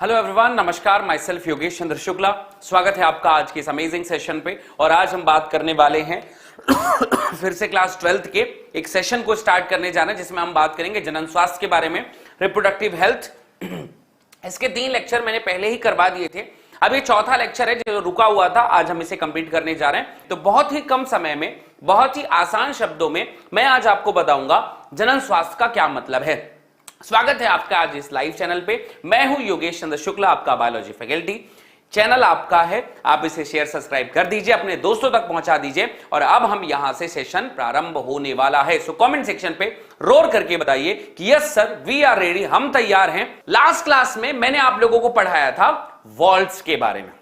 Hello everyone, नमस्कार। My self Yogesh चंद्र शुक्ला। स्वागत है आपका आज के इस अमेजिंग सेशन पे। और आज हम बात करने वाले हैं फिर से क्लास 12th के एक सेशन को स्टार्ट करने जाना है, जिसमें हम बात करेंगे जनन स्वास्थ्य के बारे में, रिप्रोडक्टिव हेल्थ। इसके 3 लेक्चर मैंने पहले ही करवा दिए थे। अब ये चौथा लेक्चर है जो रुका हुआ था, आज हम इसे कंप्लीट करने जा रहे हैं। तो बहुत ही कम समय में, बहुत ही आसान शब्दों में मैं आज आपको बताऊंगा जनन स्वास्थ्य का क्या मतलब है। स्वागत है आपका आज इस लाइव चैनल पे। मैं हूं योगेश चंद्र शुक्ला, आपका बायोलॉजी फैकल्टी। चैनल आपका है, आप इसे शेयर सब्सक्राइब कर दीजिए, अपने दोस्तों तक पहुंचा दीजिए। और अब हम यहां से सेशन प्रारंभ होने वाला है। सो कमेंट सेक्शन पे रोर करके बताइए कि yes sir, we are ready, हम तैयार हैं। लास्ट क्लास में मैंने आप लोगों को पढ़ाया था वॉल्ट्स के बारे में।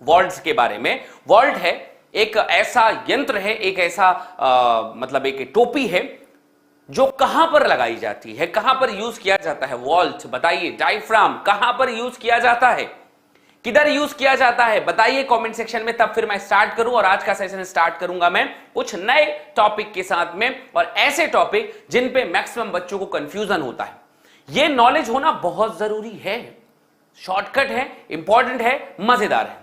वॉल्ट्स के बारे में, वॉल्ट है एक ऐसा यंत्र है, एक ऐसा मतलब एक टोपी है जो कहां पर लगाई जाती है, कहां पर यूज किया जाता है। वॉल्ट बताइए, डायफ्राम कहां पर यूज किया जाता है, किधर यूज किया जाता है, बताइए कमेंट सेक्शन में। तब फिर मैं स्टार्ट करूं और आज का सेशन स्टार्ट करूंगा मैं कुछ नए टॉपिक के साथ में, और ऐसे टॉपिक जिन पे मैक्सिमम बच्चों को कंफ्यूजन होता है। यह नॉलेज होना बहुत जरूरी है, शॉर्टकट है, इंपॉर्टेंट है, मजेदार है।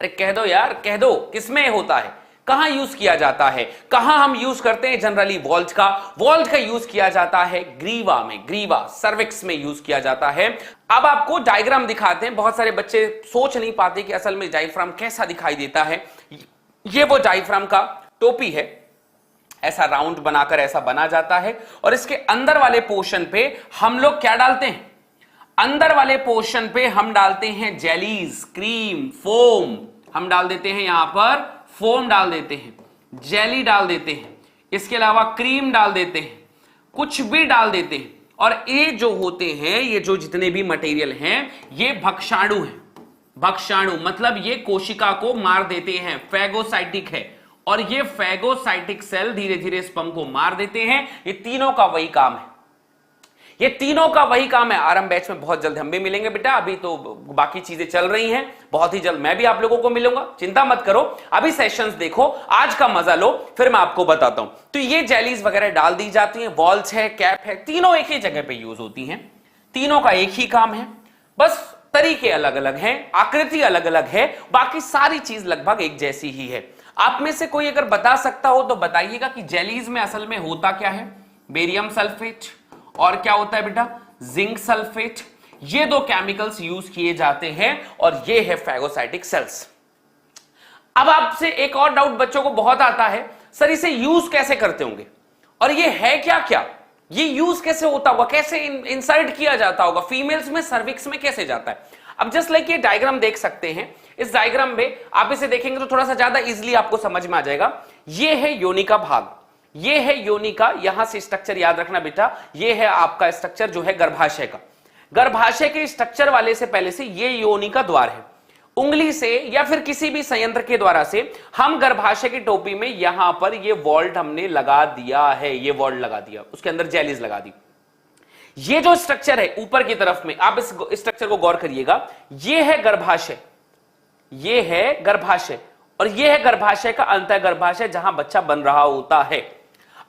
अरे कह दो यार, कह दो किसमें होता है, कहां यूज किया जाता है, कहां हम यूज करते हैं जनरली वॉल्ट का। वॉल्ट का यूज किया जाता है ग्रीवा में, ग्रीवा सर्विक्स में यूज किया जाता है। अब आपको डायग्राम दिखाते हैं। बहुत सारे बच्चे सोच नहीं पाते कि असल में डायफ्राम कैसा दिखाई देता है। ये वो डायफ्राम का टोपी है, ऐसा राउंड बनाकर ऐसा बना जाता है। और इसके अंदर वाले पोर्शन पे हम लोग क्या डालते हैं, अंदर वाले पोर्शन पे हम डालते हैं जेलीज, क्रीम, फोम। हम डाल देते हैं यहां पर फोम डाल देते हैं, जेली डाल देते हैं, इसके अलावा क्रीम डाल देते हैं, कुछ भी डाल देते हैं। और ये जो होते हैं, ये जो जितने भी मटेरियल हैं, ये भक्षाणु हैं। भक्षाणु मतलब ये कोशिका को मार देते हैं, फैगोसाइटिक है। और ये फैगोसाइटिक सेल धीरे धीरे स्पर्म को मार देते हैं। ये तीनों का वही काम है, ये तीनों का वही काम है। आरंभ बैच में बहुत जल्द हम भी मिलेंगे बेटा, अभी तो बाकी चीजें चल रही हैं, बहुत ही जल्द मैं भी आप लोगों को मिलूंगा, चिंता मत करो। अभी सेशंस देखो, आज का मजा लो, फिर मैं आपको बताता हूं। तो ये जेलीज वगैरह डाल दी जाती हैं, वॉल्स है, कैप है, तीनों एक ही जगह पे यूज होती हैं। तीनों का एक ही काम है, बस तरीके अलग अलग हैं, आकृति अलग अलग है, बाकी सारी चीज लगभग एक जैसी ही है। आप में से कोई अगर बता सकता हो तो बताइएगा कि जेलीज में असल में होता क्या है। बेरियम सल्फेट और क्या होता है बेटा, जिंक सल्फेट। ये 2 केमिकल्स यूज किए जाते हैं और ये है फैगोसाइटिक सेल्स। अब आपसे एक और डाउट बच्चों को बहुत आता है, सर इसे यूज कैसे करते होंगे, और ये है क्या क्या, ये यूज कैसे होता होगा, कैसे इंसर्ट किया जाता होगा, फीमेल्स में सर्विक्स में कैसे जाता है। अब जस्ट लाइक ये डायग्राम देख सकते हैं, इस डायग्राम में आप इसे देखेंगे तो थोड़ा सा ज्यादा इजिली आपको समझ में आ जाएगा। ये है योनि का भाग, ये है योनि का, यहां से स्ट्रक्चर याद रखना बेटा। ये है आपका स्ट्रक्चर जो है गर्भाशय का। गर्भाशय के स्ट्रक्चर वाले से पहले से ये योनि का द्वार है। उंगली से या फिर किसी भी संयंत्र के द्वारा से हम गर्भाशय की टोपी में यहां पर ये वॉल्ट हमने लगा दिया है, ये वॉल्ट लगा दिया, उसके अंदर जेलीज लगा दी। ये जो स्ट्रक्चर है ऊपर की तरफ में, आप इस स्ट्रक्चर को गौर करिएगा, ये है गर्भाशय, ये है गर्भाशय, और ये है गर्भाशय का अंतः गर्भाशय जहां बच्चा बन रहा होता है।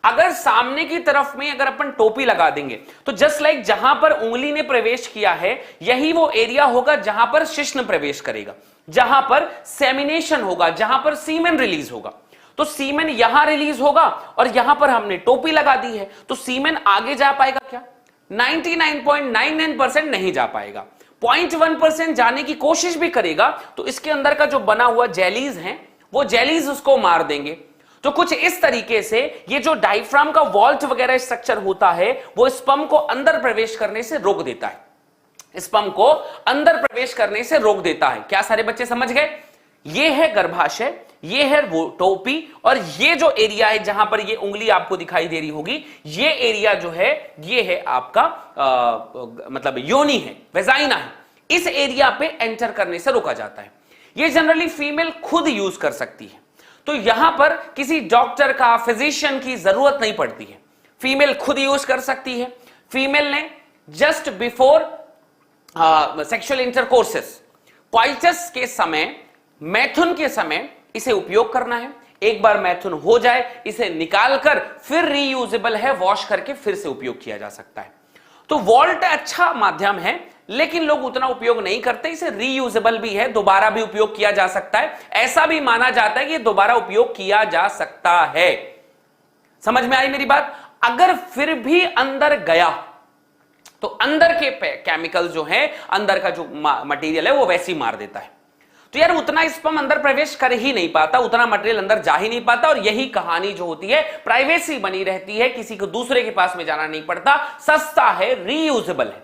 अगर सामने की तरफ में अगर अपन टोपी लगा देंगे तो जस्ट लाइक जहां पर उंगली ने प्रवेश किया है, यही वो एरिया होगा जहां पर शिश्न प्रवेश करेगा, जहां पर सेमिनेशन होगा, जहां पर सीमेन रिलीज होगा। तो सीमेन यहां रिलीज होगा और यहां पर हमने टोपी लगा दी है, तो सीमेन आगे जा पाएगा क्या? 99.99% नहीं जा पाएगा। 0.1% जाने की कोशिश भी करेगा तो इसके अंदर का जो बना हुआ जेलीज है, वो जेलीज उसको मार देंगे। तो कुछ इस तरीके से ये जो डायफ्राम का वॉल्ट वगैरह स्ट्रक्चर होता है, वो स्पर्म को अंदर प्रवेश करने से रोक देता है, स्पर्म को अंदर प्रवेश करने से रोक देता है। क्या सारे बच्चे समझ गए? ये है गर्भाशय, ये है वो टोपी, और ये जो एरिया है जहां पर ये उंगली आपको दिखाई दे रही होगी, ये एरिया जो है ये है आपका मतलब योनि है, वेजाइना है। इस एरिया पे एंटर करने से रोका जाता है। ये जनरली फीमेल खुद यूज कर सकती है, तो यहां पर किसी डॉक्टर का, फिजिशियन की जरूरत नहीं पड़ती है, फीमेल खुद यूज कर सकती है। फीमेल ने जस्ट बिफोर सेक्सुअल इंटरकोर्सेस, क्वाइटस के समय, मैथुन के समय इसे उपयोग करना है। एक बार मैथुन हो जाए, इसे निकालकर फिर रीयूजेबल है, वॉश करके फिर से उपयोग किया जा सकता है। तो वॉल्ट अच्छा माध्यम है लेकिन लोग उतना उपयोग नहीं करते। इसे रीयूजेबल भी है, दोबारा भी उपयोग किया जा सकता है, ऐसा भी माना जाता है कि दोबारा उपयोग किया जा सकता है। समझ में आई मेरी बात? अगर फिर भी अंदर गया तो अंदर के केमिकल जो है, अंदर का जो मटेरियल है वो वैसे ही मार देता है। तो यार उतना स्पर्म अंदर प्रवेश कर ही नहीं पाता, उतना मटेरियल अंदर जा ही नहीं पाता, और यही कहानी जो होती है, प्राइवेसी बनी रहती है, किसी को दूसरे के पास में जाना नहीं पड़ता, सस्ता है, रीयूजेबल है।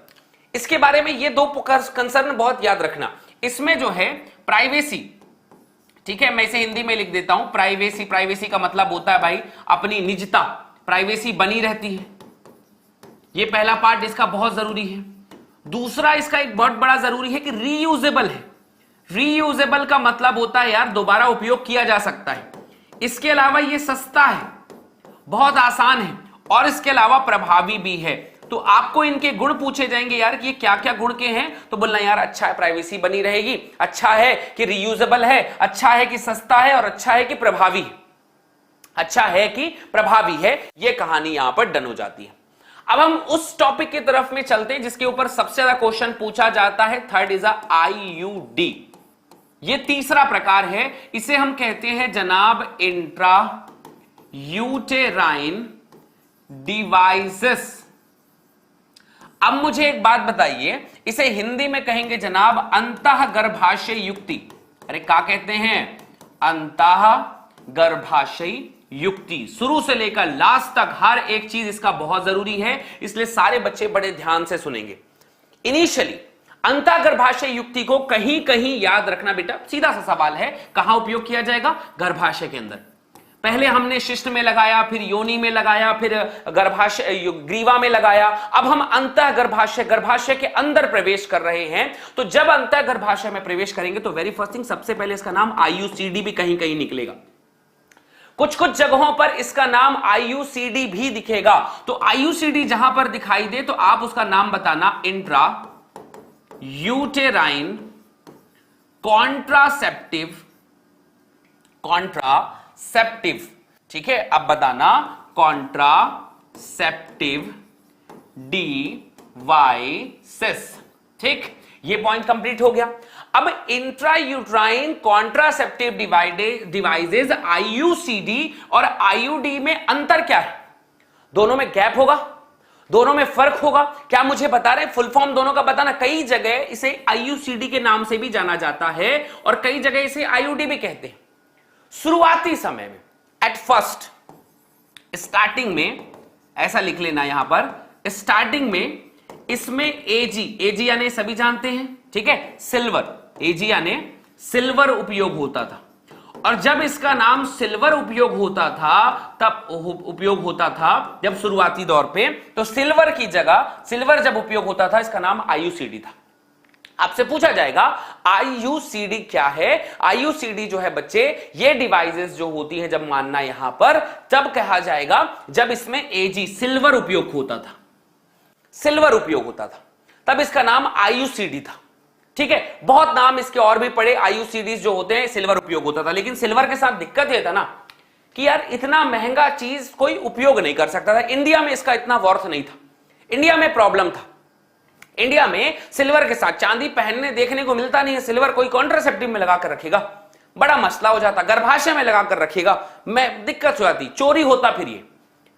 इसके बारे में ये दो कंसर्न बहुत याद रखना। इसमें जो है प्राइवेसी, ठीक है, मैं इसे हिंदी में लिख देता हूं, प्राइवेसी। प्राइवेसी का मतलब होता है भाई अपनी निजता, प्राइवेसी बनी रहती है। ये पहला पार्ट इसका बहुत जरूरी है। दूसरा इसका एक बहुत बड़ा जरूरी है कि रीयूजेबल है। रीयूजेबल का मतलब होता है यार दोबारा उपयोग किया जा सकता है। इसके अलावा ये सस्ता है, बहुत आसान है, और इसके अलावा प्रभावी भी है। तो आपको इनके गुण पूछे जाएंगे यार कि ये क्या क्या गुण के हैं, तो बोलना यार अच्छा है, प्राइवेसी बनी रहेगी, अच्छा है कि रीयूजेबल है, अच्छा है कि सस्ता है, और अच्छा है कि प्रभावी है। अच्छा है कि प्रभावी है, ये कहानी यहां पर डन हो जाती है। अब हम उस टॉपिक की तरफ में चलते हैं जिसके ऊपर सबसे ज्यादा क्वेश्चन पूछा जाता है। Third is IUD. ये तीसरा प्रकार है, इसे हम कहते हैं जनाब इंट्रा यूटेराइन डिवाइसेस। अब मुझे एक बात बताइए, इसे हिंदी में कहेंगे जनाब अंतःगर्भाशय युक्ति। अरे क्या कहते हैं? अंतःगर्भाशय युक्ति। शुरू से लेकर लास्ट तक हर एक चीज इसका बहुत जरूरी है, इसलिए सारे बच्चे बड़े ध्यान से सुनेंगे। इनिशियली अंतःगर्भाशय युक्ति को कहीं कहीं याद रखना बेटा, सीधा सा सवाल है, कहां उपयोग किया जाएगा? गर्भाशय के अंदर। पहले हमने शिश्न में लगाया, फिर योनि में लगाया, फिर गर्भाशय ग्रीवा में लगाया, अब हम अंतःगर्भाशय गर्भाशय के अंदर प्रवेश कर रहे हैं। तो जब अंतःगर्भाशय में प्रवेश करेंगे तो वेरी फर्स्ट थिंग, सबसे पहले इसका नाम आईयूसीडी भी कहीं कहीं निकलेगा। कुछ कुछ जगहों पर इसका नाम आईयूसीडी भी दिखेगा। तो आईयूसीडी जहां पर दिखाई दे तो आप उसका नाम बताना इंट्रा यूटेराइन कॉन्ट्रासेप्टिव। कॉन्ट्रासेप्टिव, ठीक है, अब बताना कॉन्ट्रासेप्टिव डिवाइसेस। ठीक, ये पॉइंट कंप्लीट हो गया। अब इंट्रायूट्राइन कॉन्ट्रासेप्टिव डिवाइसेस आईयूसीडी और आईयूडी में अंतर क्या है? दोनों में गैप होगा, दोनों में फर्क होगा। क्या मुझे बता रहे हैं? फुल फॉर्म दोनों का बताना। कई जगह इसे आईयूसीडी के नाम से भी जाना जाता है और कई जगह इसे आईयूडी भी कहते हैं। शुरुआती समय में, एट फर्स्ट, स्टार्टिंग में, ऐसा लिख लेना यहां पर, स्टार्टिंग में इसमें एजी यानी सभी जानते हैं, ठीक है, सिल्वर, एजी यानी सिल्वर उपयोग होता था। और जब इसका नाम सिल्वर उपयोग होता था, तब उपयोग होता था जब शुरुआती दौर पे, तो सिल्वर की जगह, सिल्वर जब उपयोग होता था, इसका नाम आईयूसीडी था। आपसे पूछा जाएगा आईयूसीडी क्या है? आईयूसीडी जो है बच्चे, ये डिवाइसेस जो होती है, जब मानना यहां पर, तब कहा जाएगा जब इसमें एजी सिल्वर उपयोग होता था, सिल्वर उपयोग होता था, तब इसका नाम आईयूसीडी था। ठीक है, बहुत नाम इसके और भी पड़े, आईयूसीडीज जो होते हैं, सिल्वर उपयोग होता था। लेकिन सिल्वर के साथ दिक्कत यह था ना कि यार इतना महंगा चीज कोई उपयोग नहीं कर सकता था। इंडिया में इसका इतना वर्थ नहीं था, इंडिया में प्रॉब्लम था। इंडिया में सिल्वर के साथ चांदी पहनने देखने को मिलता नहीं है। सिल्वर कोई कॉन्ट्रासेप्टिव में लगाकर रखेगा, बड़ा मसला हो जाता। गर्भाशय में लगाकर रखेगा, मैं दिक्कत हो जाती, चोरी होता।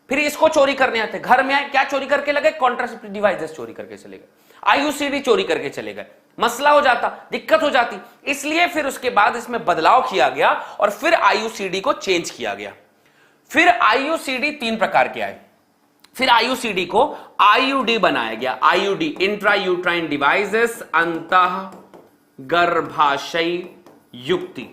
फिर इसको चोरी करने आते, घर में आए, क्या चोरी करके लगे? कॉन्ट्रासेप्टिव डिवाइसेस चोरी करके चले गए, आईयूसीडी चोरी करके चले गए, मसला हो जाता, दिक्कत हो जाती। इसलिए फिर उसके बाद इसमें बदलाव किया गया और फिर आईयूसीडी को चेंज किया गया। फिर आईयूसीडी 3 प्रकार के आए, फिर आईयूसीडी को आईयूडी बनाया गया। आईयूडी, इंट्रायूट्राइन डिवाइसेस अंतःगर्भाशय युक्ति।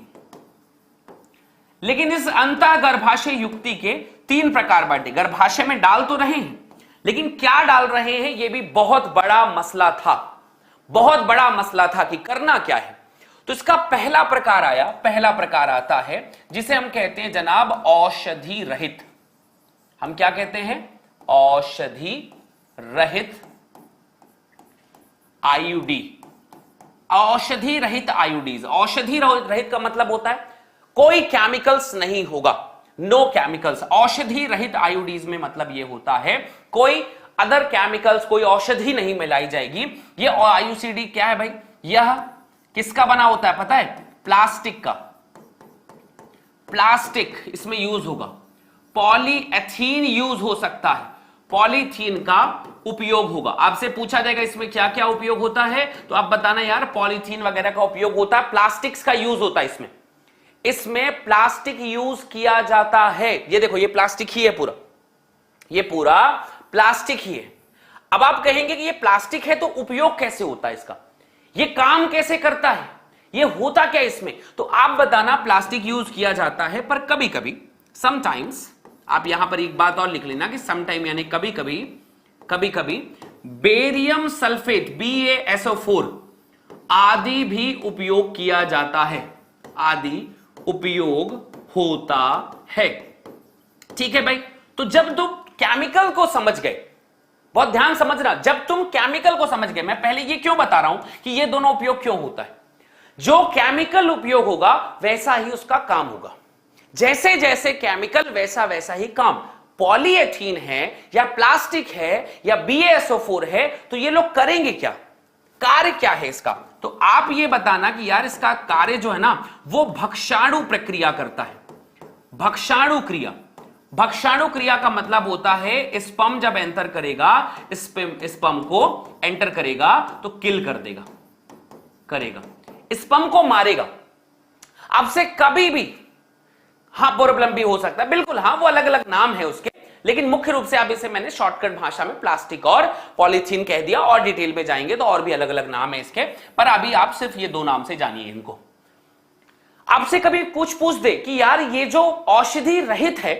लेकिन इस अंतःगर्भाशय युक्ति के 3 प्रकार बांटे। गर्भाशय में डाल तो रहे हैं, लेकिन क्या डाल रहे हैं, यह भी बहुत बड़ा मसला था, बहुत बड़ा मसला था कि करना क्या है। तो इसका पहला प्रकार आया, पहला प्रकार आता है जिसे हम कहते हैं जनाब औषधि रहित। हम क्या कहते हैं? औषधि रहित आईयूडी। औषधि रहित आईयूडीज। औषधि रहित का मतलब होता है कोई केमिकल्स नहीं होगा, नो केमिकल्स। औषधि रहित आईयूडीज में मतलब यह होता है कोई अदर केमिकल्स, कोई औषधि नहीं मिलाई जाएगी। ये आईयूसीडी क्या है भाई? यह किसका बना होता है पता है? प्लास्टिक का। प्लास्टिक इसमें यूज होगा। पॉलीएथीन यूज हो सकता है, पॉलीथीन का उपयोग होगा। आपसे पूछा जाएगा इसमें क्या क्या उपयोग होता है, तो आप बताना यार पॉलीथीन वगैरह का उपयोग होता है, प्लास्टिक्स का यूज होता है इसमें। इसमें प्लास्टिक यूज किया जाता है। ये देखो ये प्लास्टिक ही है पूरा, ये पूरा प्लास्टिक ही है। अब आप कहेंगे कि ये प्लास्टिक है तो उपयोग कैसे होता है इसका, ये काम कैसे करता है, ये होता क्या इसमें? तो आप बताना प्लास्टिक यूज किया जाता है, पर कभी कभी समटाइम्स, आप यहां पर एक बात और लिख लेना कि समटाइम यानी कभी कभी बेरियम सल्फेट BaSO4 आदि भी उपयोग किया जाता है, आदि उपयोग होता है। ठीक है भाई, तो जब तुम केमिकल को समझ गए, बहुत ध्यान समझना, जब तुम केमिकल को समझ गए, मैं पहले ये क्यों बता रहा हूं कि ये दोनों उपयोग क्यों होता है, जो केमिकल उपयोग होगा वैसा ही उसका काम होगा। जैसे जैसे केमिकल वैसा वैसा ही काम। पॉलीएथीन है या प्लास्टिक है या BaSO4 है, तो ये लोग करेंगे क्या, कार्य क्या है इसका? तो आप ये बताना कि यार इसका कार्य जो है ना वो भक्षाणु प्रक्रिया करता है। भक्षाणु क्रिया, भक्षाणु क्रिया का मतलब होता है स्पर्म जब एंटर करेगा, स्पर्म को एंटर करेगा तो किल कर देगा, करेगा, स्पर्म को मारेगा। अब से कभी भी हाँ प्रॉब्लम भी हो सकता है, बिल्कुल हाँ, वो अलग अलग नाम है उसके, लेकिन मुख्य रूप से अब इसे मैंने शॉर्टकट भाषा में प्लास्टिक और पॉलीथीन कह दिया, और डिटेल में जाएंगे तो और भी अलग अलग नाम है इसके, पर अभी आप सिर्फ ये दो नाम से जानिए इनको। आपसे कभी पूछ दे कि यार ये जो औषधि रहित है,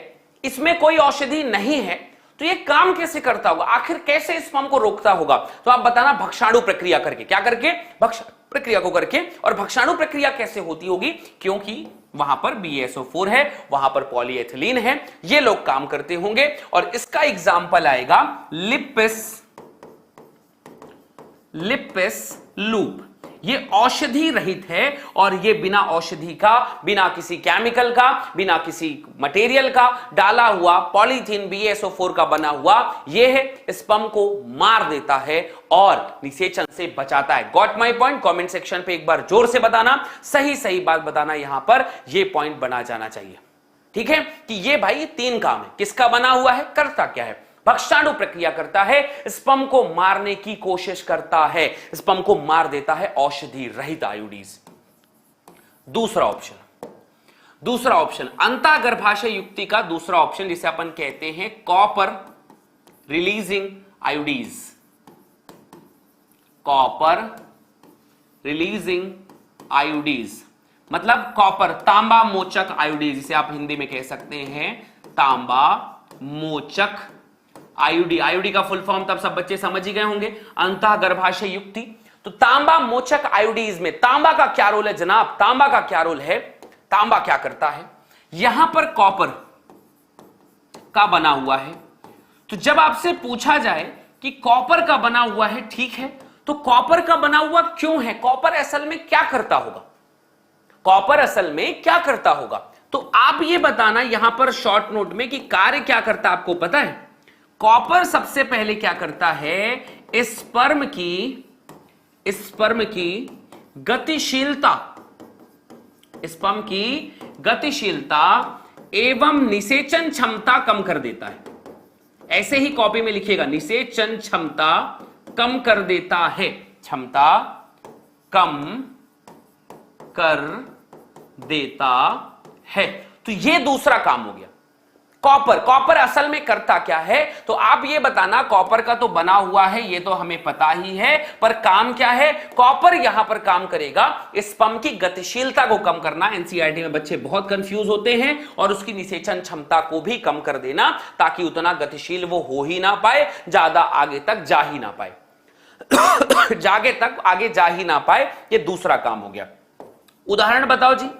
इसमें कोई औषधि नहीं है, तो ये काम कैसे करता होगा, आखिर कैसे स्पर्म को रोकता होगा? तो आप बताना भक्षाणु प्रक्रिया करके। क्या करके? भक्षाणु प्रक्रिया को करके। और भक्षाणु प्रक्रिया कैसे होती होगी? क्योंकि वहां पर BaSO4 है, वहां पर पॉलीएथिलीन है, ये लोग काम करते होंगे। और इसका एग्जाम्पल आएगा लिपिस लूप। ये औषधि रहित है और ये बिना औषधि का, बिना किसी केमिकल का, बिना किसी मटेरियल का डाला हुआ पॉलीथीन BaSO4 का बना हुआ ये है, स्पर्म को मार देता है और निषेचन से बचाता है। Got my point? Comment section पे एक बार जोर से बताना, सही सही बात बताना, यहां पर ये पॉइंट बना जाना चाहिए। ठीक है कि ये भाई तीन काम है, किसका बना हुआ है, करता क्या है? भक्षाणु प्रक्रिया करता है, स्पर्म को मारने की कोशिश करता है, स्पर्म को मार देता है औषधि रहित आयोडीज। दूसरा ऑप्शन अंतःगर्भाशय युक्ति का दूसरा ऑप्शन, जिसे अपन कहते हैं copper releasing IUDs. Copper releasing IUDs मतलब कॉपर, तांबा मोचक आयोडीज, जिसे आप हिंदी में कह सकते हैं तांबा मोचक आयोडी। आयोडी का फुल फॉर्म तब सब बच्चे समझ ही गए होंगे, अंतःगर्भाशय युक्ति। तो तांबा मोचक आयोडीज में तांबा का क्या रोल है जनाब? तांबा का क्या रोल है? तांबा क्या करता है? यहां पर कॉपर का बना हुआ है, तो जब आपसे पूछा जाए कि कॉपर का बना हुआ है, ठीक है, तो कॉपर का बना हुआ क्यों है? कॉपर असल में क्या करता होगा? कॉपर असल में क्या करता होगा? तो आप ये बताना यहां पर शॉर्ट नोट में कि कार्य क्या करता है, आपको पता है? कॉपर सबसे पहले क्या करता है? स्पर्म की गतिशीलता, स्पर्म की गतिशीलता एवं निषेचन क्षमता कम कर देता है। ऐसे ही कॉपी में लिखिएगा, निषेचन क्षमता कम कर देता है, क्षमता कम कर देता है। तो ये दूसरा काम हो गया। कॉपर असल में करता क्या है? तो आप ये बताना, कॉपर का तो बना हुआ है, ये तो हमें पता ही है, पर काम क्या है? कॉपर यहां पर काम करेगा स्पर्म की गतिशीलता को कम करना। एनसीईआरटी में बच्चे बहुत कंफ्यूज होते हैं, और उसकी निषेचन क्षमता को भी कम कर देना, ताकि उतना गतिशील वो हो ही ना पाए, ज्यादा आगे तक जा ही ना पाए आगे जा ही ना पाए। ये दूसरा काम हो गया। उदाहरण बताओ जी,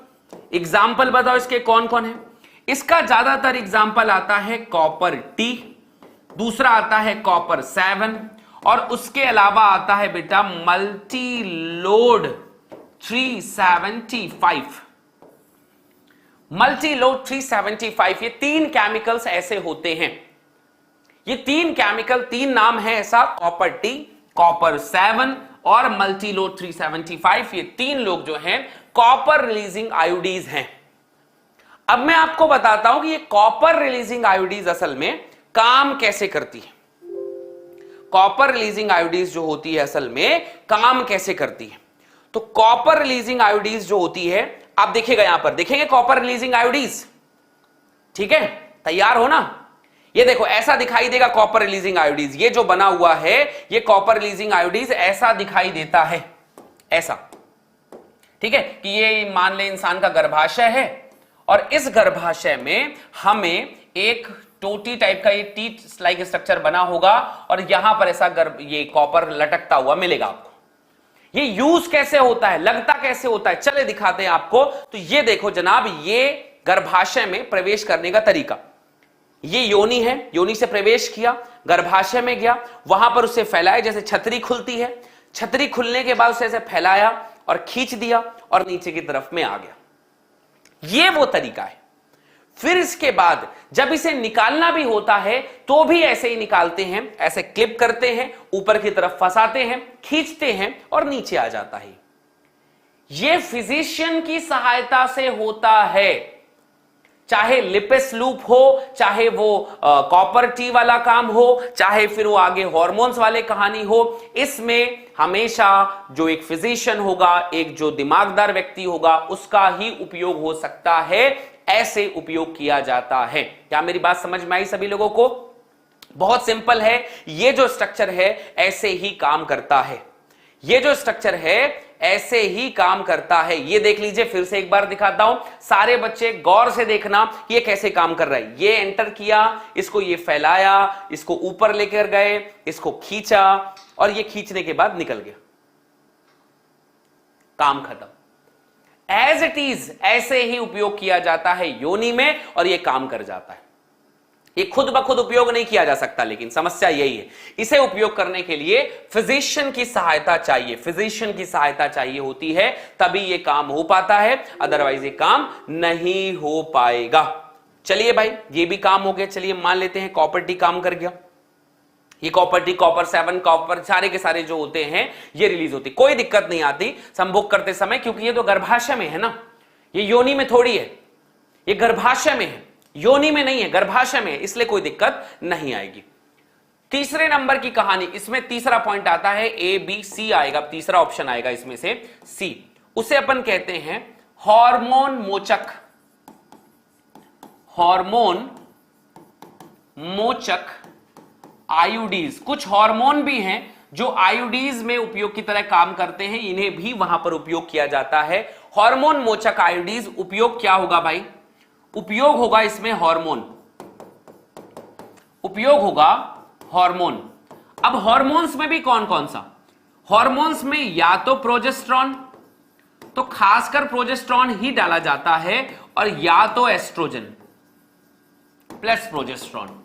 एग्जाम्पल बताओ इसके कौन कौन है? इसका ज्यादातर एग्जाम्पल आता है कॉपर T, दूसरा आता है कॉपर 7, और उसके अलावा आता है बेटा मल्टीलोड 375। मल्टीलोड 375, ये तीन केमिकल्स ऐसे होते हैं, ये 3 केमिकल, 3 नाम है ऐसा, कॉपर टी, कॉपर 7 और मल्टीलोड 375। ये 3 लोग जो हैं कॉपर रिलीजिंग आयोडीज हैं। अब मैं आपको बताता हूं कि ये कॉपर रिलीजिंग आयोडीज असल में काम कैसे करती है। कॉपर रिलीजिंग आयोडीज जो होती है असल में काम कैसे करती है। तो कॉपर रिलीजिंग आयोडीज जो होती है, आप देखिएगा यहां पर देखेंगे कॉपर रिलीजिंग आयोडीज, ठीक है, तैयार हो ना। ये देखो ऐसा दिखाई देगा कॉपर रिलीजिंग आयोडीज, ये जो बना हुआ है ये कॉपर रिलीजिंग आयोडीज ऐसा दिखाई देता है, ऐसा, ठीक है, कि ये मान ले इंसान का गर्भाशय है और इस गर्भाशय में हमें एक टोटी टाइप का ये टी लाइक स्ट्रक्चर बना होगा और यहां पर ऐसा ये कॉपर लटकता हुआ मिलेगा आपको। ये यूज कैसे होता है, लगता कैसे होता है, चले दिखाते हैं आपको। तो ये देखो जनाब, ये गर्भाशय में प्रवेश करने का तरीका, ये योनि है, योनि से प्रवेश किया, गर्भाशय में गया, वहां पर उसे फैलाया, जैसे छतरी खुलती है, छतरी खुलने के बाद उसे ऐसे फैलाया और खींच दिया और नीचे की तरफ में आ गया। ये वो तरीका है। फिर इसके बाद जब इसे निकालना भी होता है तो भी ऐसे ही निकालते हैं, ऐसे क्लिप करते हैं, ऊपर की तरफ फंसाते हैं, खींचते हैं और नीचे आ जाता है। यह फिजिशियन की सहायता से होता है, चाहे लिपिस लूप हो, चाहे वो कॉपर टी वाला काम हो, चाहे फिर वो आगे हार्मोन्स वाले कहानी हो। इसमें हमेशा जो एक फिजिशियन होगा, एक जो दिमागदार व्यक्ति होगा, उसका ही उपयोग हो सकता है, ऐसे उपयोग किया जाता है। क्या मेरी बात समझ में आई सभी लोगों को? बहुत सिंपल है, ये जो स्ट्रक्चर है ऐसे ही काम करता है, ये जो स्ट्रक्चर है ऐसे ही काम करता है। ये देख लीजिए, फिर से एक बार दिखाता हूं, सारे बच्चे गौर से देखना ये कैसे काम कर रहा है। ये एंटर किया, इसको ये फैलाया, इसको ऊपर लेकर गए, इसको खींचा और ये खींचने के बाद निकल गया, काम खत्म। एज इट इज ऐसे ही उपयोग किया जाता है योनि में और ये काम कर जाता है। ये खुद ब खुद उपयोग नहीं किया जा सकता, लेकिन समस्या यही है, इसे उपयोग करने के लिए फिजिशियन की सहायता चाहिए, फिजिशियन की सहायता चाहिए होती है, तभी ये काम हो पाता है, अदरवाइज ये काम नहीं हो पाएगा। चलिए भाई, ये भी काम हो गया। चलिए मान लेते हैं कॉपर टी काम कर गया। ये कॉपर टी, कॉपर 7, कॉपर सारे के सारे जो होते हैं ये रिलीज होती, कोई दिक्कत नहीं आती संभोग करते समय, क्योंकि ये तो गर्भाशय में है ना, ये योनि में थोड़ी है, ये गर्भाशय में है, योनि में नहीं है, गर्भाशय में है, इसलिए कोई दिक्कत नहीं आएगी। तीसरे नंबर की कहानी, इसमें तीसरा पॉइंट आता है, ए बी सी आएगा, तीसरा ऑप्शन आएगा इसमें से सी। उसे अपन कहते हैं हार्मोन मोचक, हार्मोन मोचक आयोडीज। कुछ हार्मोन भी हैं जो आयोडीज में उपयोग की तरह काम करते हैं, इन्हें भी वहां पर उपयोग किया जाता है। हार्मोन मोचक आयोडीज, उपयोग क्या होगा भाई? उपयोग होगा इसमें हार्मोन, उपयोग होगा हार्मोन। अब हार्मोन्स में भी कौन कौन सा? हार्मोन्स में या तो प्रोजेस्टेरॉन, तो खासकर प्रोजेस्टेरॉन ही डाला जाता है, और या तो एस्ट्रोजन प्लस प्रोजेस्टेरॉन।